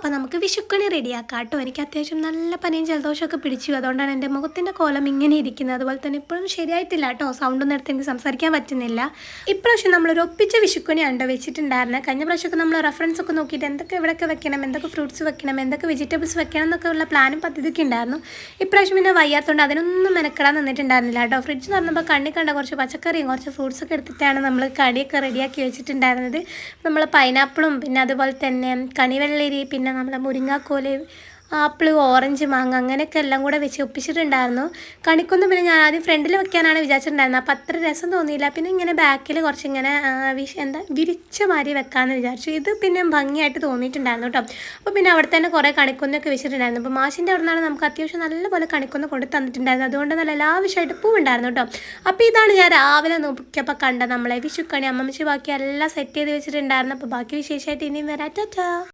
അപ്പോൾ നമുക്ക് വിഷുക്കണി റെഡിയാക്കാം കേട്ടോ. എനിക്ക് അത്യാവശ്യം നല്ല പനിയും ജലദോഷമൊക്കെ പിടിച്ചു, അതുകൊണ്ടാണ് എൻ്റെ മുഖത്തിൻ്റെ കോലം ഇങ്ങനെ ഇരിക്കുന്നത്. അതുപോലെ തന്നെ ഇപ്പോഴും ശരിയായിട്ടില്ല കേട്ടോ, സൗണ്ടൊന്നും എടുത്ത് എനിക്ക് സംസാരിക്കാൻ പറ്റുന്നില്ല. ഇപ്രാവശ്യം നമ്മളൊരു ഒപ്പിച്ച വിഷുക്കണിയാണ് വെച്ചിട്ടുണ്ടായിരുന്നത്. കഴിഞ്ഞ പ്രാവശ്യമൊക്കെ നമ്മൾ റെഫറൻസ് ഒക്കെ നോക്കിയിട്ട് എന്തൊക്കെ എവിടെയൊക്കെ വെക്കണം, എന്തൊക്കെ ഫ്രൂട്ട്സ് വെക്കണം, എന്തൊക്കെ വെജിറ്റബിൾസ് വെക്കണം എന്നൊക്കെ ഉള്ള പ്ലാനും പദ്ധതിയൊക്കെ ഉണ്ടായിരുന്നു. ഇപ്രാവശ്യം പിന്നെ വയ്യാത്തതുകൊണ്ട് അതിനൊന്നും മെനക്കെടാൻ നിന്നിട്ടുണ്ടായിരുന്നില്ല കേട്ടോ. ഫ്രിഡ്ജ് തുറന്നപ്പോൾ കണ്ണി കണ്ട കുറച്ച് പച്ചക്കറിയും കുറച്ച് ഫ്രൂട്ട്സൊക്കെ എടുത്തിട്ടാണ് നമ്മൾ കടിയൊക്കെ റെഡിയാക്കി വെച്ചിട്ടുണ്ടായിരുന്നത്. നമ്മൾ പൈനാപ്പിളും പിന്നെ അതുപോലെ തന്നെ കണിവെള്ളരി പിന്നെ നമ്മുടെ മുരിങ്ങാക്കോല് ആപ്പിൾ ഓറഞ്ച് മാങ്ങ അങ്ങനെയൊക്കെ എല്ലാം കൂടെ വെച്ച് ഒപ്പിച്ചിട്ടുണ്ടായിരുന്നു. കണിക്കൊന്നും പിന്നെ ഞാൻ ആദ്യം ഫ്രണ്ടിൽ വെക്കാനാണ് വിചാരിച്ചിട്ടുണ്ടായിരുന്നത്. അപ്പോൾ അത്ര രസം തോന്നിയില്ല. പിന്നെ ഇങ്ങനെ ബാക്കിൽ കുറച്ചിങ്ങനെ വിരിച്ച മാതിരി വെക്കാമെന്ന് വിചാരിച്ചു. ഇത് പിന്നെ ഭംഗിയായിട്ട് തോന്നിയിട്ടുണ്ടായിരുന്നു കേട്ടോ. അപ്പോൾ പിന്നെ അവിടെ തന്നെ കുറേ കണിക്കൊന്നൊക്കെ വെച്ചിട്ടുണ്ടായിരുന്നു. അപ്പോൾ മാഷിൻ്റെ അവിടെ നിന്നാണ് നമുക്ക് അത്യാവശ്യം നല്ലപോലെ കണിക്കൊന്ന് കൊണ്ട് തന്നിട്ടുണ്ടായിരുന്നു. അതുകൊണ്ട് നല്ല ലാവിഷായിട്ട് പൂവുണ്ടായിരുന്നു കേട്ടോ. അപ്പോൾ ഇതാണ് ഞാൻ രാവിലെ നോക്കിയപ്പോൾ കണ്ട നമ്മളെ വിഷുക്കണി. അമ്മമ്മച്ചി ബാക്കി എല്ലാം സെറ്റ് ചെയ്ത് വെച്ചിട്ടുണ്ടായിരുന്നു. അപ്പോൾ ബാക്കി വിശേഷമായിട്ട് ഇനിയും വരാം. ടാറ്റാ.